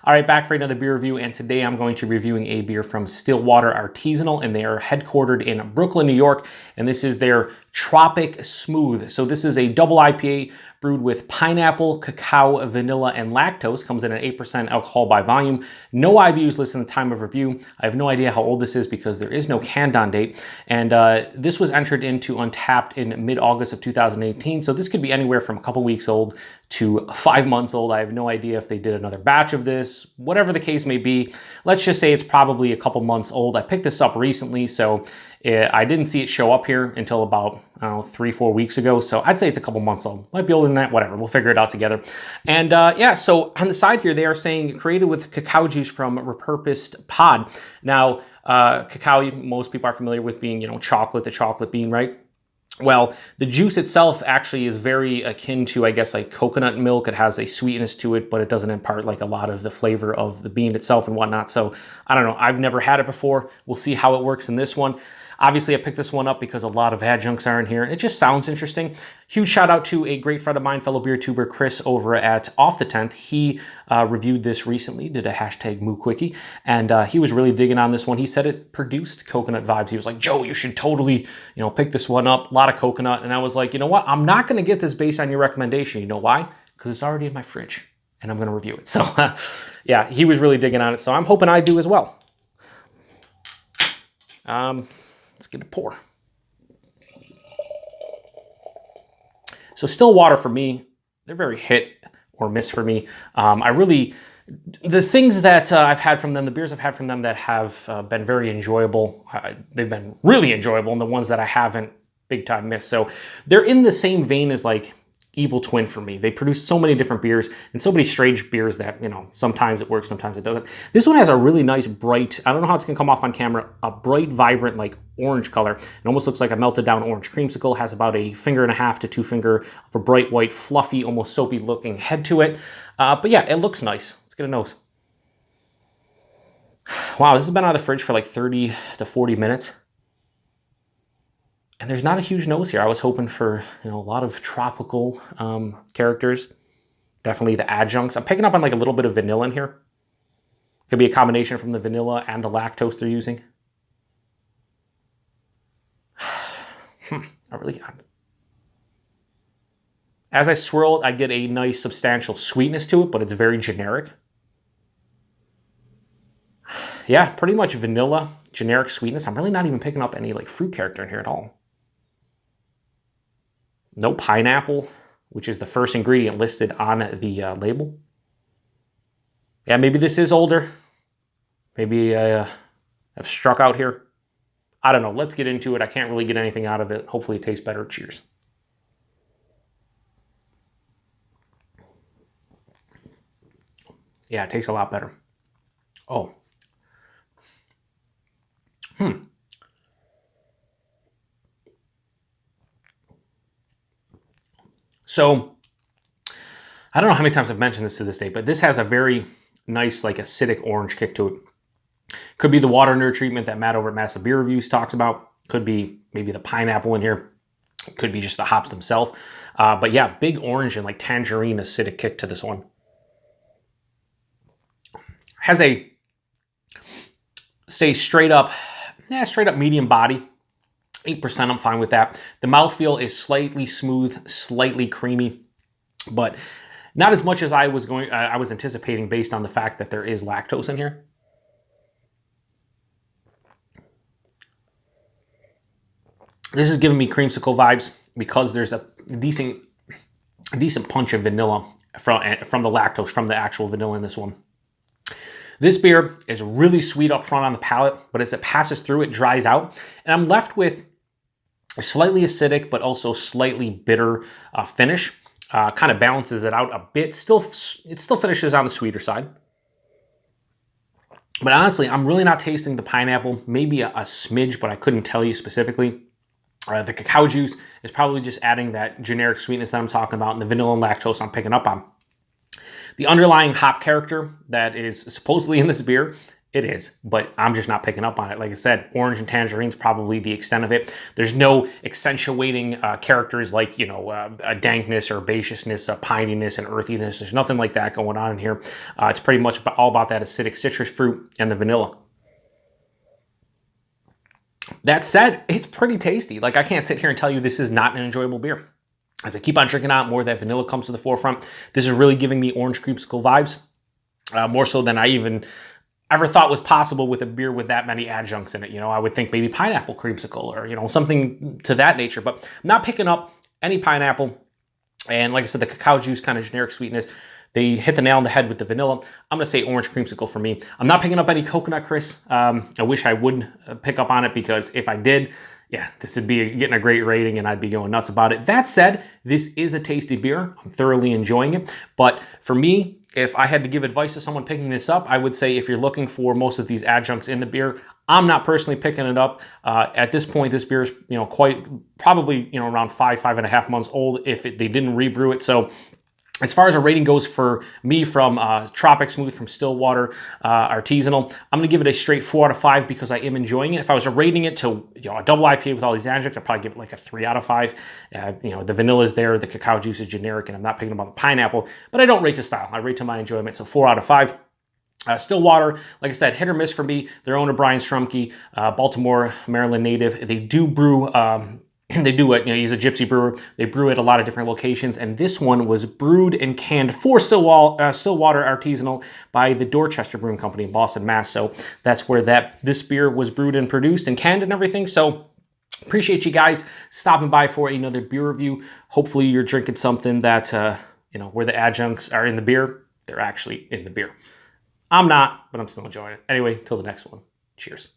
All right, back for another beer review, and today I'm going to be reviewing a beer from Stillwater Artisanal, and they are headquartered in Brooklyn, New York, and this is their Tropic Smooth. So this is a double IPA brewed with pineapple, cacao, vanilla, and lactose. Comes in at 8% alcohol by volume. No IBUs listed in the time of review. I have no idea how old this is because there is no canned-on date, and this was entered into Untappd in mid-August of 2018, so this could be anywhere from a couple weeks old to 5 months old. I have no idea if they did another batch of this, whatever the case may be. Let's just say it's probably a couple months old. I picked this up recently, so I didn't see it show up here until about, I don't know, 3-4 weeks ago. So I'd say it's a couple months old. Might be older than that, whatever. We'll figure it out together. And yeah, so on the side here, they are saying created with cacao juice from repurposed pod. Now, cacao, most people are familiar with being, you know, chocolate, the chocolate bean, right? Well, the juice itself actually is very akin to, I guess, like coconut milk. It has a sweetness to it, but it doesn't impart like a lot of the flavor of the bean itself and whatnot. So I don't know. I've never had it before. We'll see how it works in this one. Obviously, I picked this one up because a lot of adjuncts are in here, and it just sounds interesting. Huge shout out to a great friend of mine, fellow beer tuber Chris over at Off the 10th. He reviewed this recently, did a hashtag Moo Quickie, and he was really digging on this one. He said it produced coconut vibes. He was like, Joe, you should totally, you know, pick this one up. A lot of coconut. And I was like, you know what? I'm not going to get this based on your recommendation. You know why? Because it's already in my fridge, and I'm going to review it. So yeah, he was really digging on it. So I'm hoping I do as well. Let's get a pour. So Stillwater for me, they're very hit or miss for me. The things that I've had from them, the beers I've had from them that have been very enjoyable, they've been really enjoyable, and the ones that I haven't, big time miss. So they're in the same vein as like Evil Twin for me. They produce so many different beers and so many strange beers that, you know, sometimes it works, sometimes it doesn't. This one has a really nice bright, I don't know how it's gonna come off on camera, a bright, vibrant, like orange color. It almost looks like a melted down orange creamsicle. Has about a 1.5 to 2 finger of a bright white, fluffy, almost soapy looking head to it. But yeah, it looks nice. Let's get a nose. Wow, this has been out of the fridge for like 30 to 40 minutes. And there's not a huge nose here. I was hoping for, you know, a lot of tropical characters. Definitely the adjuncts. I'm picking up on like a little bit of vanilla in here. Could be a combination from the vanilla and the lactose they're using. I really got it. As I swirl it, I get a nice substantial sweetness to it, but it's very generic. Yeah, pretty much vanilla, generic sweetness. I'm really not even picking up any like fruit character in here at all. No pineapple, which is the first ingredient listed on the label. Yeah, maybe this is older. Maybe I have struck out here. I don't know. Let's get into it. I can't really get anything out of it. Hopefully it tastes better. Cheers. Yeah, it tastes a lot better. Oh. So, I don't know how many times I've mentioned this to this day, but this has a very nice, like acidic orange kick to it. Could be the water nerd treatment that Matt over at Massive Beer Reviews talks about. Could be maybe the pineapple in here. Could be just the hops themselves. But yeah, big orange and like tangerine acidic kick to this one. Has a, say straight up medium body. 8%, I'm fine with that. The mouthfeel is slightly smooth, slightly creamy, but not as much as I was anticipating based on the fact that there is lactose in here. This is giving me creamsicle vibes because there's a decent punch of vanilla from the lactose, from the actual vanilla in this one. This beer is really sweet up front on the palate, but as it passes through, it dries out, and I'm left with a slightly acidic, but also slightly bitter finish. Kind of balances it out a bit. It still finishes on the sweeter side. But honestly, I'm really not tasting the pineapple. Maybe a smidge, but I couldn't tell you specifically. The cacao juice is probably just adding that generic sweetness that I'm talking about, and the vanilla and lactose I'm picking up on. The underlying hop character that is supposedly in this beer It is, but I'm just not picking up on it. Like I said, orange and tangerine's probably the extent of it. There's no accentuating characters like, a dankness or herbaceousness, a pininess and earthiness. There's nothing like that going on in here. It's pretty much all about that acidic citrus fruit and the vanilla. That said, it's pretty tasty. Like, I can't sit here and tell you this is not an enjoyable beer. As I keep on drinking out, more of that vanilla comes to the forefront. This is really giving me orange creamsicle vibes, more so than I even ever thought was possible with a beer with that many adjuncts in it. I would think maybe pineapple creamsicle or, something to that nature, but I'm not picking up any pineapple. And like I said, the cacao juice, kind of generic sweetness, they hit the nail on the head with the vanilla. I'm gonna say orange creamsicle for me. I'm not picking up any coconut, Chris. I wish I would pick up on it, because if I did, yeah, this would be getting a great rating and I'd be going nuts about it. That said, this is a tasty beer. I'm thoroughly enjoying it. But for me, if I had to give advice to someone picking this up, I would say if you're looking for most of these adjuncts in the beer, I'm not personally picking it up. At this point, this beer is, probably, around 5.5 months old if they didn't rebrew it. So as far as a rating goes for me from Tropic Smooth from Stillwater Artisanal, I'm going to give it a straight 4 out of 5 because I am enjoying it. If I was rating it to a double IPA with all these adjuncts, I'd probably give it like a 3 out of 5. The vanilla is there, the cacao juice is generic, and I'm not picking up on the pineapple, but I don't rate the style. I rate to my enjoyment, so 4 out of 5. Stillwater, like I said, hit or miss for me. Their owner, Brian Strumke, Baltimore, Maryland native. They do brew... They do it, he's a gypsy brewer. They brew at a lot of different locations, and this one was brewed and canned for Stillwater Artisanal by the Dorchester Brewing Company in Boston, Mass. So that's where this beer was brewed and produced and canned and everything. So appreciate you guys stopping by for another beer review. Hopefully you're drinking something that, where the adjuncts are in the beer, they're actually in the beer. I'm not, but I'm still enjoying it. Anyway, till the next one. Cheers.